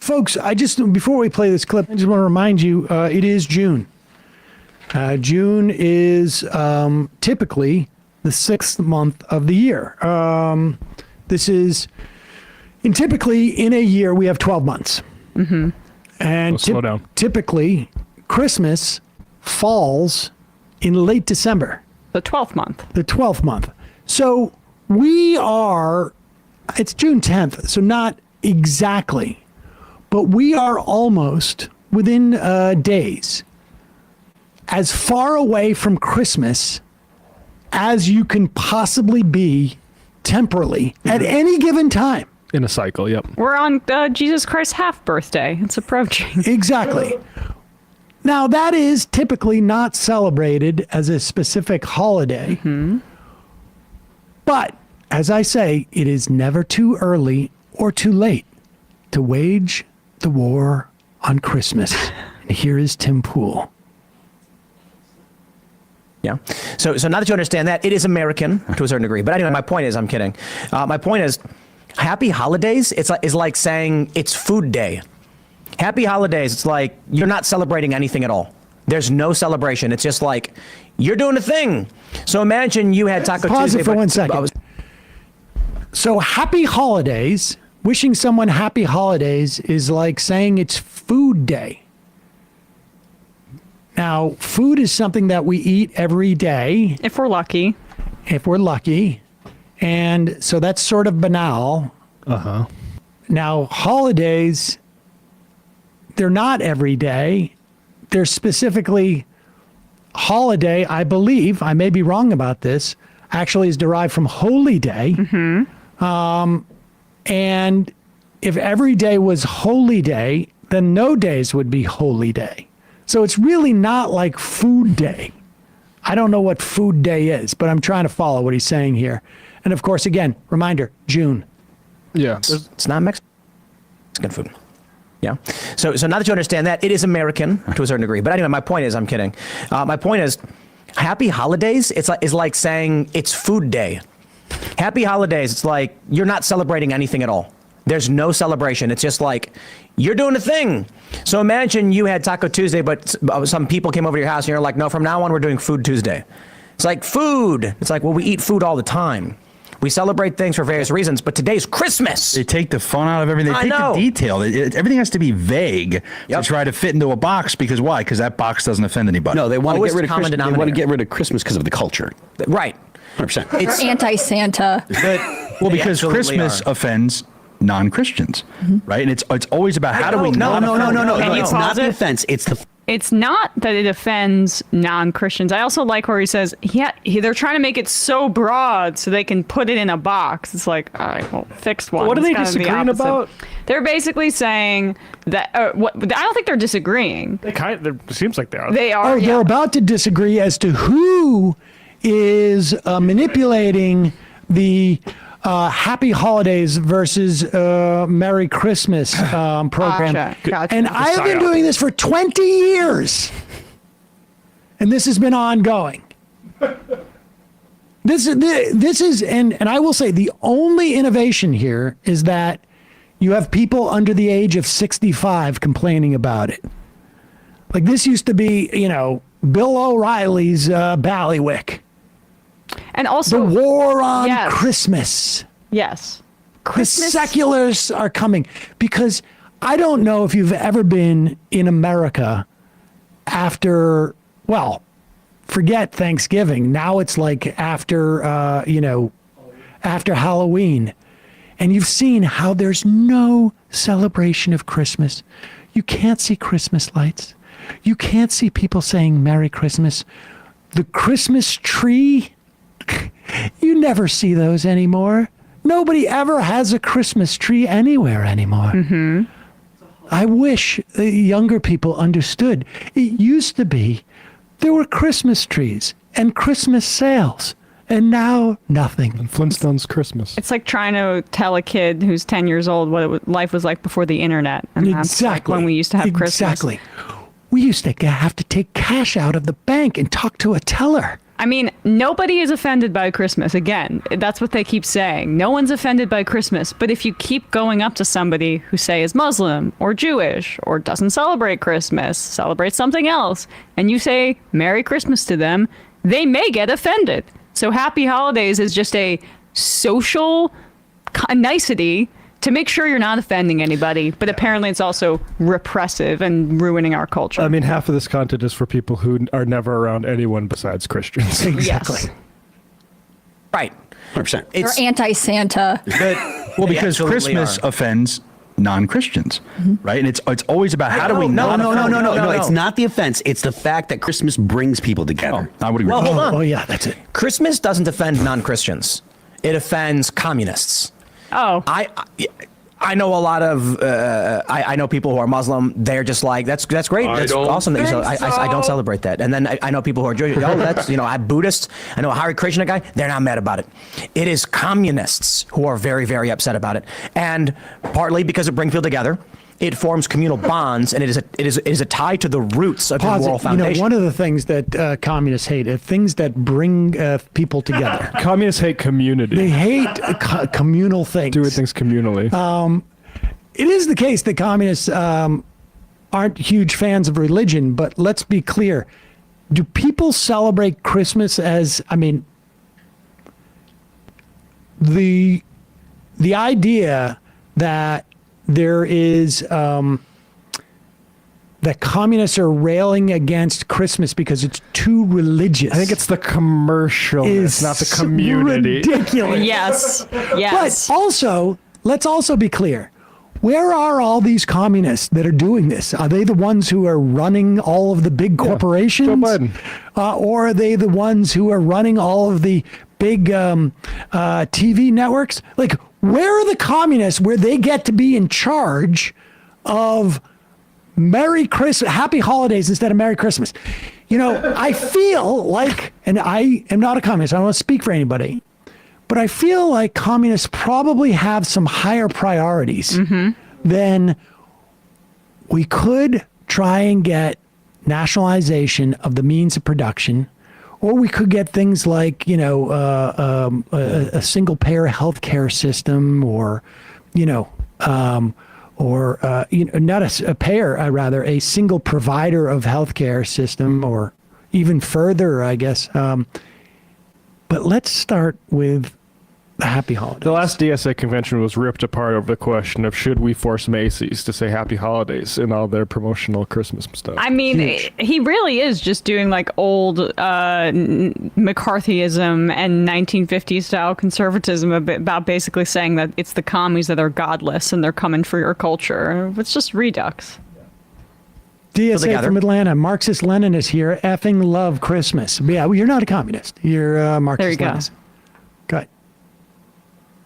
folks, before we play this clip, I just want to remind you, it is June. June is typically the 6th month of the year. Typically in a year, we have 12 months. Mm-hmm. And slow down. Typically, Christmas falls in late December. The 12th month. The 12th month. So it's June 10th, so not exactly, but we are almost within days as far away from Christmas as you can possibly be temporally at any given time. In a cycle, yep. We're on Jesus Christ's half birthday. It's approaching. Exactly. Now, that is typically not celebrated as a specific holiday. Mm-hmm. But, as I say, it is never too early or too late to wage the war on Christmas. And here is Tim Pool. Yeah. So now that you understand that, it is American to a certain degree. But anyway, my point is, I'm kidding. My point is, Happy Holidays is like saying it's Food Day. Happy Holidays, it's like you're not celebrating anything at all. There's no celebration. It's just like you're doing a thing. So imagine you had Taco Tuesday. Pause it for 1 second. So Happy Holidays, wishing someone Happy Holidays is like saying it's Food Day. Now, food is something that we eat every day. If we're lucky. And so that's sort of banal. Uh-huh. Now, holidays, they're not every day. They're specifically holiday, I believe, I may be wrong about this, actually is derived from holy day. Mm-hmm. And if every day was holy day, then no days would be holy day. So it's really not like food day. I don't know what food day is, but I'm trying to follow what he's saying here. And of course, again, reminder, June. Yeah. It's not Mexican food. Yeah. So now that you understand that, it is American to a certain degree. But anyway, my point is, I'm kidding. My point is, Happy Holidays is like saying it's Food Day. Happy Holidays, it's like you're not celebrating anything at all. There's no celebration. It's just like you're doing a thing. So imagine you had Taco Tuesday, but some people came over to your house and you're like, no, from now on, we're doing Food Tuesday. It's like food. It's like, well, we eat food all the time. We celebrate things for various reasons, but today's Christmas. They take the fun out of everything. They take the detail. Everything has to be vague to try to fit into a box. Because why? Because that box doesn't offend anybody. No, they want to get rid of common Christmas. They want to get rid of Christmas because of the culture. Right. 100%. It's anti-Santa. Well, because Christmas offends non-Christians, right? And it's always about how do we know? No. Can you It's pause not the it? offense. It's the. It's not that it offends non-Christians. I also like where he says, they're trying to make it so broad so they can put it in a box. It's like, all right, well, fixed one. What are It's they kind of the disagreeing opposite. about? They're basically saying that, I don't think they're disagreeing. It seems like they are. They are. They're about to disagree as to who is manipulating the Happy Holidays versus Merry Christmas program. Gotcha. And I have been doing this for 20 years. And this has been ongoing. This is, and I will say the only innovation here is that you have people under the age of 65 complaining about it. Like this used to be, Bill O'Reilly's Ballywick. And also The war on Christmas. Yes. The seculars are coming. Because I don't know if you've ever been in America after, forget Thanksgiving. Now it's like after, after Halloween. And you've seen how there's no celebration of Christmas. You can't see Christmas lights. You can't see people saying Merry Christmas. The Christmas tree, you never see those anymore. Nobody ever has a Christmas tree anywhere anymore. Mm-hmm. I wish the younger people understood. It used to be there were Christmas trees and Christmas sales, and now nothing. And Flintstones Christmas. It's like trying to tell a kid who's 10 years old what life was like before the internet. And that's like when we used to have Christmas. Exactly. We used to have to take cash out of the bank and talk to a teller. I mean, nobody is offended by Christmas. Again, that's what they keep saying. No one's offended by Christmas. But if you keep going up to somebody who, say, is Muslim or Jewish or doesn't celebrate Christmas, celebrates something else, and you say Merry Christmas to them, they may get offended. So Happy Holidays is just a social nicety to make sure you're not offending anybody, but apparently it's also repressive and ruining our culture. I mean, half of this content is for people who are never around anyone besides Christians. Exactly. Yes. Right. 100%. Or anti-Santa. Well, because absolutely Christmas are. offends non-Christians, right? And it's always about how do we No, not no, offend- No, it's not the offense. It's the fact that Christmas brings people together. I would agree. Well, hold on. Oh, yeah, that's it. Christmas doesn't offend non-Christians. It offends communists. Oh, I know a lot of I know people who are Muslim. They're just like that's great. That's awesome. That you I don't celebrate that. And then I know people who are Jewish. Oh, that's I'm Buddhist. I know a Hare Krishna guy. They're not mad about it. It is communists who are very, very upset about it, and partly because it brings people together. It forms communal bonds, and it is a tie to the roots of your moral foundation. One of the things that communists hate are things that bring people together. Communists hate community. They hate communal things. Doing things communally. It is the case that communists aren't huge fans of religion, but let's be clear. Do people celebrate Christmas as, the idea that there is that communists are railing against Christmas because it's too religious. I think it's the commercialness, not the community. Ridiculous. yes. Yes. But also, let's also be clear. Where are all these communists that are doing this? Are they the ones who are running all of the big corporations? Joe Biden. Or are they the ones who are running all of the big TV networks? Like, where are the communists where they get to be in charge of Merry Christmas, Happy Holidays instead of Merry Christmas? I feel like, and I am not a communist, I don't want to speak for anybody, but I feel like communists probably have some higher priorities than we could try and get nationalization of the means of production, or we could get things like, a single payer healthcare system, or, not a payer, rather a single provider of healthcare system, or even further, I guess. But let's start with the Happy Holidays. The last DSA convention was ripped apart over the question of should we force Macy's to say Happy Holidays in all their promotional Christmas stuff. I mean, he really is just doing like old McCarthyism and 1950s style conservatism about basically saying that it's the commies that are godless and they're coming for your culture. It's just redux. DSA from Atlanta, Marxist Leninist here, effing love Christmas. Yeah, well, you're not a communist. You're Marxist Leninist. Good.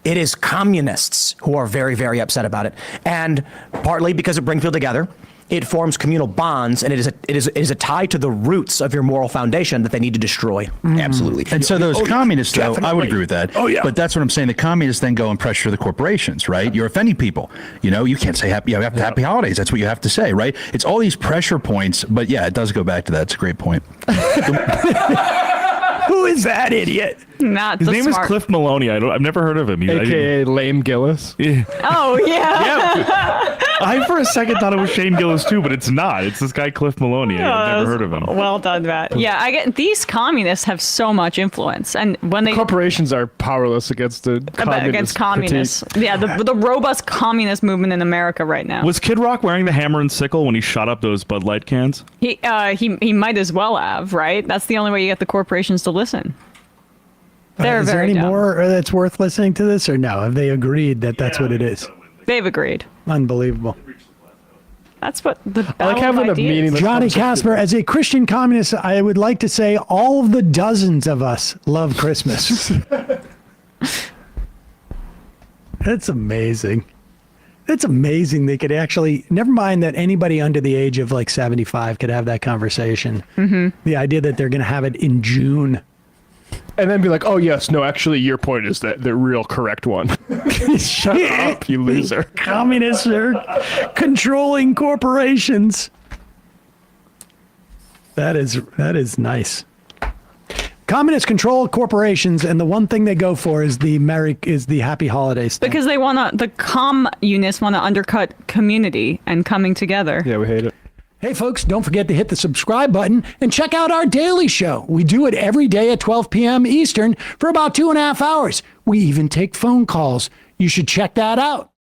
It is communists who are very, very upset about it, and partly because it brings people together. It forms communal bonds, and it is a tie to the roots of your moral foundation that they need to destroy. Absolutely. And so those communists, though, I would agree with that. Oh, yeah. But that's what I'm saying. The communists then go and pressure the corporations, right? You're offending people. You can't say happy holidays. That's what you have to say, right? It's all these pressure points. But yeah, it does go back to that. It's a great point. Who is that idiot? Not His the name smart. is Cliff Maloney. I've never heard of him. AKA Lame Gillis. Oh, yeah. I for a second thought it was Shane Gillis too, but it's not. It's this guy Cliff Maloney. I've never heard of him. Well done, Matt. Yeah, I get these communists have so much influence, and when they Corporations are powerless against the against communists. Yeah, the robust communist movement in America right now. Was Kid Rock wearing the hammer and sickle when he shot up those Bud Light cans? He might as well have, right? That's the only way you get the corporations to listen. They're is there very any dumb. more that's worth listening to this, or no? Have they agreed that that's what it is? They've agreed. Unbelievable. That's what the I like having a meeting. Johnny Casper, as a Christian communist, I would like to say all of the dozens of us love Christmas. That's amazing. That's amazing. They could actually, never mind that anybody under the age of like 75 could have that conversation. Mm-hmm. The idea that they're going to have it in June. And then be like, oh, yes, no, actually, your point is that the real correct one. Shut up, you loser. Communists are controlling corporations. That is nice. Communists control corporations, and the one thing they go for is the Happy Holidays thing. Because the communists want to undercut community and coming together. Yeah, we hate it. Hey, folks, don't forget to hit the subscribe button and check out our daily show. We do it every day at 12 p.m. Eastern for about 2.5 hours. We even take phone calls. You should check that out.